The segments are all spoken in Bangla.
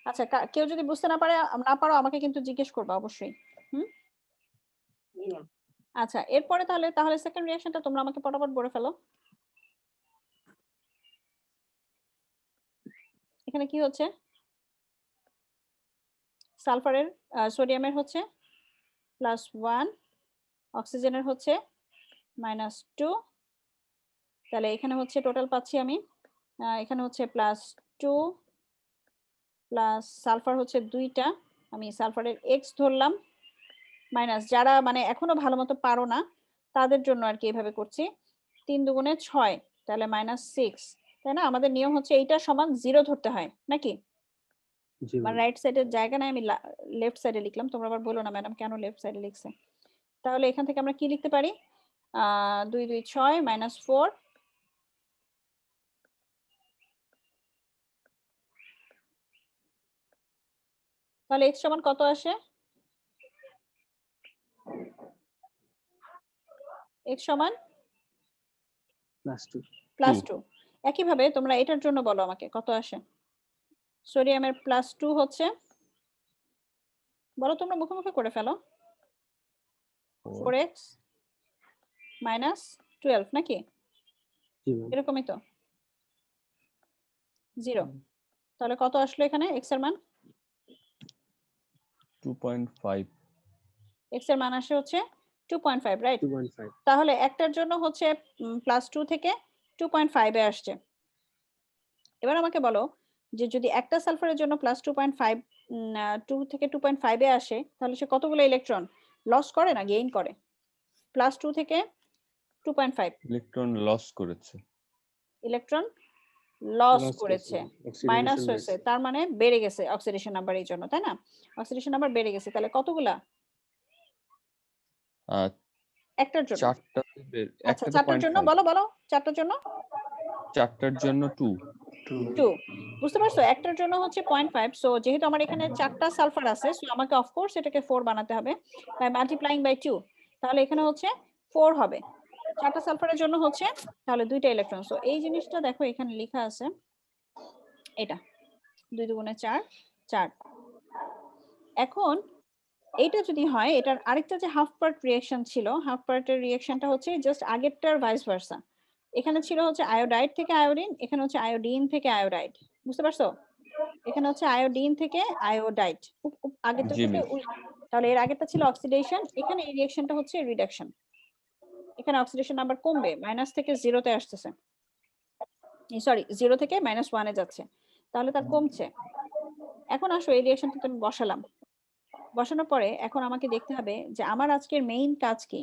আচ্ছা, কেউ যদি বুঝতে না পারো আমাকে কিন্তু জিজ্ঞেস করবা অবশ্যই। হুম। আচ্ছা, এরপরে তাহলে সেকেন্ড রিঅ্যাকশনটা তোমরা আমাকে পটাপট বলে ফেলো। এখানে কি হচ্ছে? সালফারের সোডিয়ামের হচ্ছে +1, অক্সিজেনের হচ্ছে -2। তাহলে এখানে হচ্ছে টোটাল পাচ্ছি আমি, এখানে হচ্ছে +2 প্লাস সালফার হচ্ছে 2টা, আমি সালফারের এক্স ধরলাম, মাইনাস যারা মানে এখনো ভালো মতো পারো না তাদের জন্য আর কি এভাবে করছি। 3 দুগুণে 6, তাহলে -6, তাই না? আমাদের নিয়ম হচ্ছে এইটা সমান 0 ধরতে হয় নাকি? মানে রাইট সাইডের জায়গা নাই, আমি লেফট সাইডে লিখলাম, তোমরা আবার বলো না ম্যাডাম কেন লেফট সাইডে লিখছে। তাহলে এখান থেকে আমরা কি লিখতে পারি? 2 2 6 -4, তাহলে x সমান কত আসে? x সমান +2। একইভাবে তোমরা এটার জন্য বলো আমাকে কত আসে। সোডিয়ামের +2 হচ্ছে, বলো তোমরা মুখে মুখে করে ফেলো, 4x -12 নাকি? এরকমই তো, 0। তাহলে কত আসলো এখানে x এর মান? 2.5। x এর মান আসে হচ্ছে 2.5, রাইট? তাহলে একটার জন্য হচ্ছে +2 থেকে 2.5 এ আসছে। এবার আমাকে বলো যে যদি একটা সালফারের জন্য +2.5 2 থেকে 2.5 এ আসে তাহলে সে কতগুলো ইলেকট্রন লস করে না গেইন করে? +2 থেকে 2.5 ইলেকট্রন লস করেছে। ইলেকট্রন লস করেছে, মাইনাস হয়েছে, তার মানে বেড়ে গেছে অক্সিডেশন নাম্বার এই জন্য, তাই না? অক্সিডেশন নাম্বার বেড়ে গেছে, তাহলে কতগুলা? একটার জন্য। আচ্ছা, চারটার জন্য বলো বলো, চারটার জন্য? চারটার জন্য 2। বুঝতে পারছো? একটার জন্য হচ্ছে 0.5। সো যেহেতু আমার এখানে 4টা সালফার আছে, সো আমাকে অফ কোর্স এটাকে 4 বানাতে হবে বাই মাল্টিপ্লাইং বাই 2। তাহলে এখানে হচ্ছে 4 হবে। 4টা সালফারের জন্য হচ্ছে তাহলে 2টা ইলেকট্রন। সো এই জিনিসটা দেখো এখানে লেখা আছে, এটা 2 দুগুণে 4, 4। এখন এইটা যদি হয়, এটার আরেকটা যে হাফ পার্ট রিঅ্যাকশন ছিল, হাফ পার্টের রিঅ্যাকশনটা হচ্ছে জাস্ট আগেরটার ভাইস ভার্সা। এখানে ছিল হচ্ছে আয়োডাইড থেকে আয়োডিন, এখানে হচ্ছে আয়োডিন থেকে আয়োডাইড। বুঝতে পারছো? এখানে হচ্ছে আয়োডিন থেকে আয়োডাইড, আগেরটা থেকে তাহলে এর আগেরটা ছিল অক্সিডেশন, এখানে এই রিঅ্যাকশনটা হচ্ছে রিডাকশন। এখানে অক্সিডেশন নাম্বার কমবে, মাইনাস থেকে 0-তে আসতেছে, সরি 0 থেকে -1 এ যাচ্ছে, তাহলে তার কমছে। এখন আসো এই রিঅ্যাকশনটা আমি বসালাম, বসানোর পরে এখন আমাকে দেখতে হবে যে আমার আজকের মেইন কাজ কি।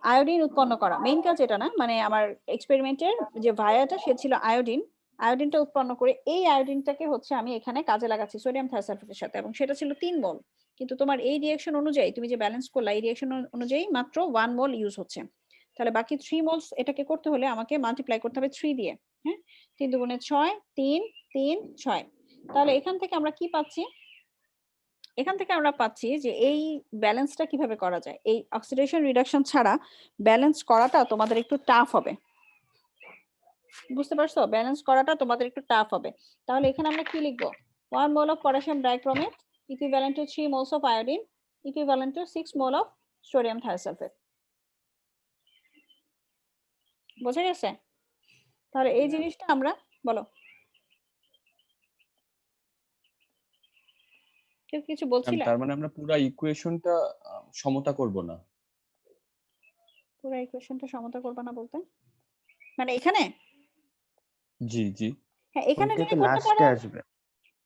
আয়োডিন উৎপন্ন করা মেইন কাজ এটা না, মানে আমার এক্সপেরিমেন্টের যে ভায়াটা সে ছিল আয়োডিন, আয়োডিনটা উৎপন্ন করে এই আয়োডিনটাকে হচ্ছে আমি এখানে কাজে লাগাচ্ছি সোডিয়াম থায়োসালফেটের সাথে, এবং সেটা ছিল 3 মোল। কিন্তু তোমার এই রিঅ্যাকশন অনুযায়ী তুমি যে ব্যালেন্স করলা, এই রিঅ্যাকশন অনুযায়ী মাত্র 1 মোল ইউজ হচ্ছে। তাহলে বাকি 3 মোলস এটাকে করতে হলে আমাকে মাল্টিপ্লাই করতে হবে 3 দিয়ে। হ্যাঁ, 3 দুগুণে 6, 3 3 6। তাহলে এখান থেকে আমরা কি পাচ্ছি? এখান থেকে আমরা পাচ্ছি যে এই ব্যালেন্সটা কিভাবে করা যায়। এই অক্সিডেশন রিডাকশন ছাড়া ব্যালেন্স করাটা তোমাদের একটু টাফ হবে। বুঝতে পারছো? ব্যালেন্স করাটা তোমাদের একটু টাফ হবে। তাহলে এখানে আমরা কি লিখবো? 1 mole of potassium dichromate equivalent to 3 moles of iodine equivalent to 6 mole of sodium thiosulfate। বুঝে গেছে? তাহলে এই জিনিসটা আমরা বলো, কেউ কিছু বলছিলে? তার মানে আমরা পুরো ইকুয়েশনটা সমতা করব না? পুরো ইকুয়েশনটা সমতা করবে না বলতে মানে এখানে? জি জি, হ্যাঁ, এখানে যদি করতে পারো, আসবে।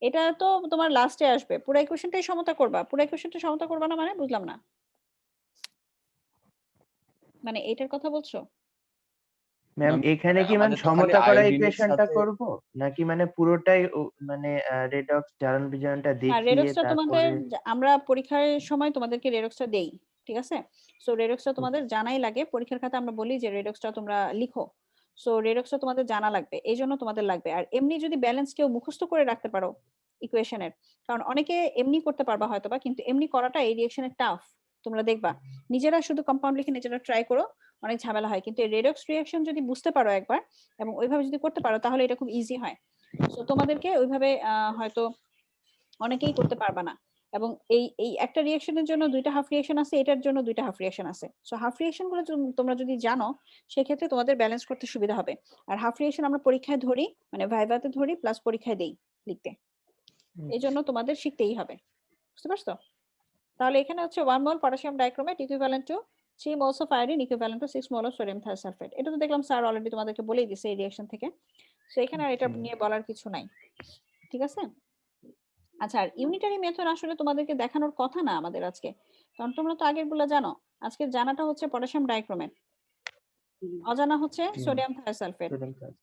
এটা তো তোমার লাস্টে আসবে। পুরো ইকুয়েশনটাই সমতা করবা, পুরো ইকুয়েশনটা সমতা করবা না মানে বুঝলাম না। মানে এটার কথা বলছো? ম্যাম এখানে কি মানে সমতা করা ইকুয়েশনটা করব নাকি মানে পুরোটাই মানে রেডক্স জারণ বিজারণটা দেখিয়ে রেডক্সটা তোমাদের তারপরে? আমরা পরীক্ষার সময় তোমাদেরকে রেডক্সটা দেই, ঠিক আছে? সো রেডক্সটা তোমাদের জানাই লাগে, পরীক্ষার খাতে আমরা বলি যে রেডক্সটা তোমরা লিখো। সো রেডক্সটা তোমাদের জানা লাগবে, এই জন্য তোমাদের লাগবে। আর এমনি যদি ব্যালেন্স কেউ মুখস্থ করে রাখতে পারো ইকুয়েশনের, কারণ অনেকে এমনি করতে পারবা হয়তোবা, কিন্তু এমনি করাটা এই রিঅ্যাকশনে টাফ। তোমরা দেখবা নিজেরা শুধু কম্পাউন্ড লিখে নিজেরা ট্রাই করো, অনেক ঝামেলা হয়। কিন্তু এই রেডক্স রিঅ্যাকশন যদি বুঝতে পারো একবার এবং ওইভাবে যদি করতে পারো তাহলে এটা খুব ইজি হয়। সো তোমাদেরকে ওইভাবে হয়তো অনেকেই করতে পারবা না। এবং এই একটা রিঅ্যাকশনের জন্য দুইটা হাফ রিঅ্যাকশন আছে, এটার জন্য দুইটা হাফ রিঅ্যাকশন আছে। সো হাফ রিঅ্যাকশন গুলো তোমরা যদি জানো সেক্ষেত্রে তোমাদের ব্যালেন্স করতে সুবিধা হবে। আর হাফ রিঅ্যাকশন আমরা পরীক্ষায় ধরি, মানে ভাইভাতে ধরি প্লাস পরীক্ষায় দেই লিখতে। এই জন্য তোমাদের শিখতেই হবে, বুঝতে পারছো? তাহলে এখানে হচ্ছে 1 মোল potassium dichromate equivalent to 3 moles of iodine equivalent to 6 mole of sodium thiosulphate. এটা তো দেখলাম স্যার অলরেডি তোমাদেরকে বলেই দিয়েছে এই রিঅ্যাকশন থেকে। সো এখানে আর এটা নিয়ে বলার কিছু নাই, ঠিক আছে? আচ্ছা, আর ইউনিটারি মেথড আসলে তোমাদেরকে দেখানোর কথা না আমাদের আজকে, কারণ তোমরা তো আগের গুলো জানো। আজকে জানাটা হচ্ছে পটাশিয়াম ডাইক্রোমেট, অজানা হচ্ছে সোডিয়াম থায়োসালফেট।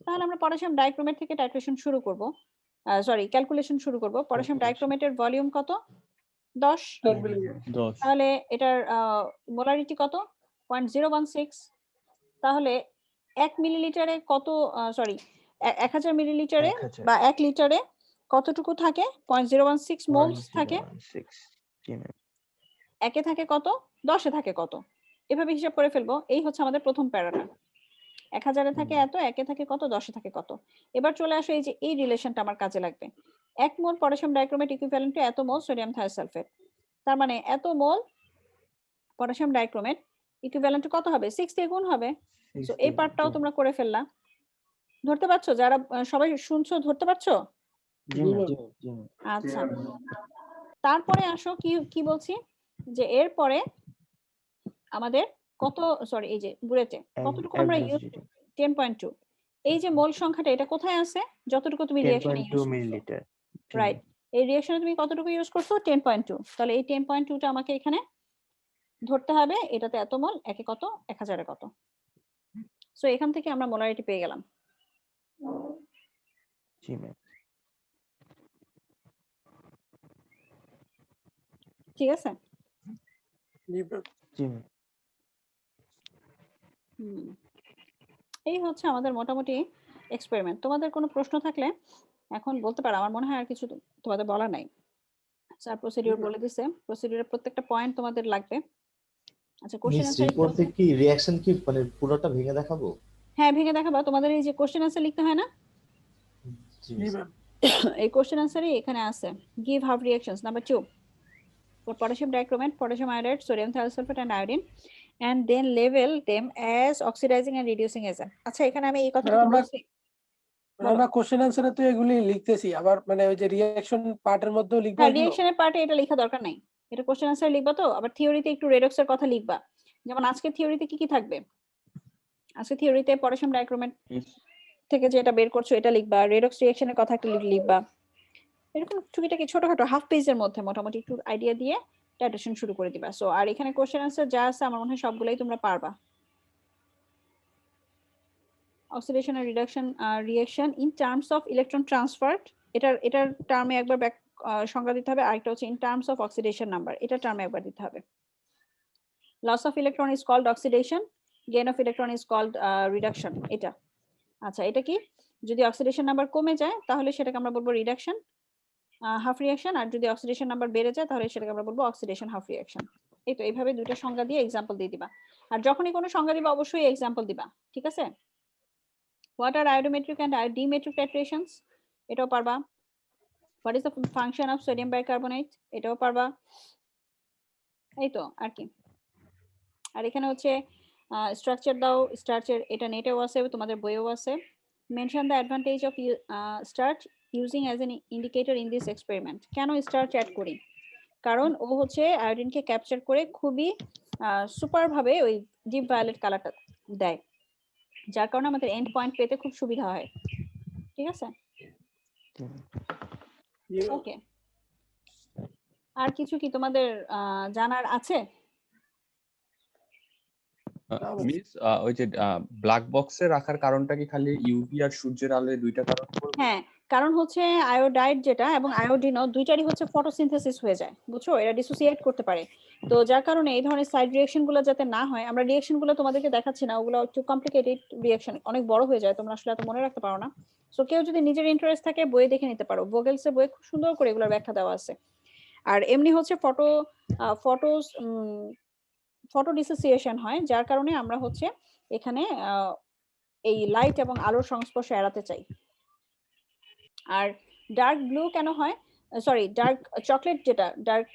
তাহলে আমরা পটাশিয়াম ডাইক্রোমেট থেকে টাইট্রেশন শুরু করব, সরি ক্যালকুলেশন শুরু করব। পটাশিয়াম ডাইক্রোমেটের ভলিউম কত? 10। তাহলে এটার মোলারিটি কত? 0.016। তাহলে 1 মিলিলিটারে কত, সরি 1000 মিলিলিটারে বা 1 লিটারে কতটুকু থাকে? 0.016 মোলস থাকে। একে থাকে কত? 10 এ থাকে কত? এভাবে হিসাব করে ফেলবো। এই হচ্ছে আমাদের প্রথম প্যারাটা। 1000 এ থাকে এত, একে থাকে কত, 10 এ থাকে কত। এবার চলে আসো এই যে এই রিলেশনটা আমার কাজে লাগবে। 1 মোল পটাশিয়াম ডাইক্রোমেট ইকুইভ্যালেন্ট টু এত মোল সোডিয়াম থায়োসালফেট। তার মানে এত মোল পটাশিয়াম ডাইক্রোমেট ইকুইভ্যালেন্ট টু কত হবে? 6 দিয়ে গুণ হবে। সো এই পার্টটাও তোমরা করে ফেললা। ধরতে পারছো? যারা সবাই শুনছো ধরতে পারছো? আচ্ছা, তারপরে আসো কি কি বলছি যে এরপরে আমাদের কত, সরি এই যে বুলেটে কতটুকু আমরা ইউজ 10.2। এই যে মোল সংখ্যাটা এটা কোথায় আছে? যতটুকু তুমি রিঅ্যাকশনে ইউজ করছো, মিলিলিটার, রাইট? এই রিঅ্যাকশনে তুমি কতটুকু ইউজ করছো? 10.2। তাহলে এই 10.2টা আমাকে এখানে ধরতে হবে। এটাতে এত মোল, একে কত, 1000 এ কত। সো এখান থেকে আমরা মোলারিটি পেয়ে গেলাম। জি ম্যাম। ঠিক আছে? জি ম্যাম। এই হচ্ছে আমাদের মোটামুটি এক্সপেরিমেন্ট। তোমাদের কোনো প্রশ্ন থাকলে এখন বলতে পারো। আমার মনে হয় আর কিছু তোমাদের বলা নাই। স্যার প্রসিডিউর বলে দিয়েছে, প্রসিডিউরের প্রত্যেকটা পয়েন্ট তোমাদের লাগবে। আচ্ছা, কোশ্চেন আনসার রিপোর্টে কি রিঅ্যাকশন কি মানে পুরোটা ভেঙে দেখাবো? হ্যাঁ, ভেঙে দেখাবা। তোমাদের এই যে কোশ্চেন আনসার লিখতে হয় না, এই কোশ্চেন আনসারই এখানে আছে। Give half reactions number 2 for potassium dichromate, potassium iodide, sodium thiosulfate and iodine, and then label them as oxidizing and reducing agent. আচ্ছা, এখানে আমি এই কথাটা বলছি। আমরা কোশ্চেন আনসারে তো এগুলি লিখতেছি, আবার মানে ওই যে রিঅ্যাকশন পার্টের মধ্যেও লিখবো। হ্যাঁ, রিঅ্যাকশনের পার্টে এটা লেখা দরকার নাই। এটা কোশ্চেন আনসার লিখবা তো। আবার থিওরিতে একটু রেডক্সের কথা লিখবা। যেমন আজকে থিওরিতে কি কি থাকবে? আজকে থিওরিতে পটাশিয়াম ডাইক্রোমেট থেকে যেটা বের করছো এটা লিখবা, রেডক্স রিঅ্যাকশনের কথা একটু লিখবা। এরকম টুকিটাকি ছোটখাটো হাফ পেজের মধ্যে মোটামুটি একটু আইডিয়া দিয়ে টাইট্রেশন শুরু করে দিবা। সো আর এখানে কোশ্চেন আনসার যা আছে আমার মনে হয় সবগুলাই তোমরা পারবা। অক্সিডেশন আর reduction reaction in terms of electron transfer, এটার টার্মে একবার সংজ্ঞা দিতে হবে। আরেকটা হচ্ছে in terms of oxidation number, এটা টার্মে একবার দিতে হবে। Loss of electron is called oxidation, gain of electron is called reduction. এটা আচ্ছা, এটা কি? যদি অক্সিডেশন নাম্বার কমে যায় তাহলে সেটাকে আমরা বলবো রিডাকশন হাফ রিঅ্যাকশন, আর যদি অক্সিডেশন নাম্বার বেড়ে যায় তাহলে সেটাকে আমরা বলবো অক্সিডেশন হাফ রিঅ্যাকশন। এই তো এইভাবে দুইটা সংজ্ঞা দিয়ে এক্সাম্পল দিয়ে দিবা। আর যখনই কোনো সংজ্ঞা দিবা অবশ্যই এক্সাম্পল দিবা, ঠিক আছে? What are iodometric and dimetric titrations? এটাও পারবা। What is the function of sodium bicarbonate? এটাও পারবা। এই তো আর কি। আর এখানে হচ্ছে স্ট্রাকচার দাও, স্টার্চের এটা নেটেও আছে, তোমাদের বইয়েও আছে। Mention the advantage of starch using as an indicator in this experiment. কেন স্টার্চ অ্যাড করি? কারণ ও হচ্ছে আয়োডিনকে ক্যাপচার করে খুবই সুপার ভাবে ওই ডিপ ভায়োলেট কালারটা দেয়, যার কারণে আমাদের এন্ড পয়েন্ট পেতে খুব সুবিধা হয়। ঠিক আছে? ওকে, আর কিছু কি তোমাদের জানার আছে? মিস ওই যে ব্ল্যাক বক্সে রাখার কারণটা কি খালি ইউভি আর সূর্যের আলোয় দুইটা কারণ? হ্যাঁ, কারণ হচ্ছে আয়োডাইড যেটা এবং আয়োডিনও দুইটারই হচ্ছে ফটোসিনথেসিস হয়ে যায়, বুঝছো? এরা ডিসোসিয়েট করতে পারে। তো যার কারণে এই ধরনের সাইড রিঅ্যাকশন গুলো যাতে না হয়, আমরা রিঅ্যাকশন গুলো তোমাদেরকে দেখাচ্ছি না, ওগুলো একটু কমপ্লিকেটেড রিঅ্যাকশন, অনেক বড় হয়ে যায়, তোমরা আসলে এত মনে রাখতে পারো না। সো কেউ যদি নিজের ইন্টারেস্ট থাকে বই দেখে নিতে পারো, ভোগেলস এর বই খুব সুন্দর করে এগুলোর ব্যাখ্যা দেওয়া আছে। আর এমনি হচ্ছে ফটো ডিসোসিয়েশন হয়, যার কারণে আমরা হচ্ছে এখানে এই লাইট এবং আলোর সংস্পর্শ এড়াতে চাই। আর ডার্ক ব্লু কেন হয়, সরি ডার্ক চকলেট যেটা, ডার্ক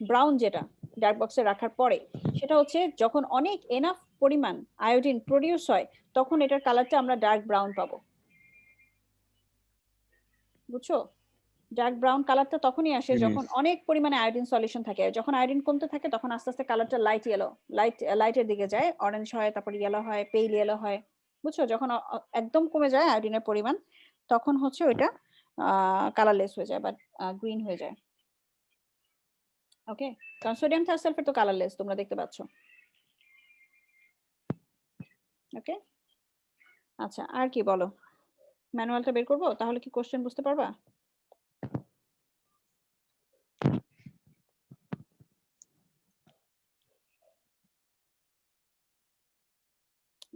ব্রাউন যেটা ডার্ক বক্সে রাখার পরে, সেটা হচ্ছে যখন অনেক এনাফ পরিমাণ আয়োডিন প্রডিউস হয় তখন এটার কালারটা আমরা ডার্ক ব্রাউন পাবো। বুঝছো? ডার্ক ব্রাউন কালারটা তখনই আসে যখন অনেক পরিমাণে আয়োডিন সলিউশন থাকে। যখন আয়োডিন কমতে থাকে তখন আস্তে আস্তে কালারটা লাইট ইয়েলো, লাইটের দিকে যায়, অরেঞ্জ হয়, তারপর ইয়েলো হয়, পেইল ইয়েলো হয়। বুঝছো? যখন একদম কমে যায় আয়োডিনের পরিমাণ তখন হচ্ছে ওইটা কালারলেস হয়ে যায় বা গ্রিন হয়ে যায়। ওকে, কারণ সোডিয়াম থায়োসালফেট তো কালারলেস, তোমরা দেখতে পাচ্ছ। ওকে, আচ্ছা আর কি বলো? ম্যানুয়ালটা বের করবো তাহলে কি কোশ্চেন বুঝতে পারবা?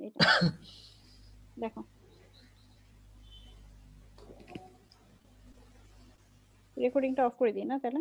এটা দেখো, রেকর্ডিংটা অফ করে দিই না তাহলে।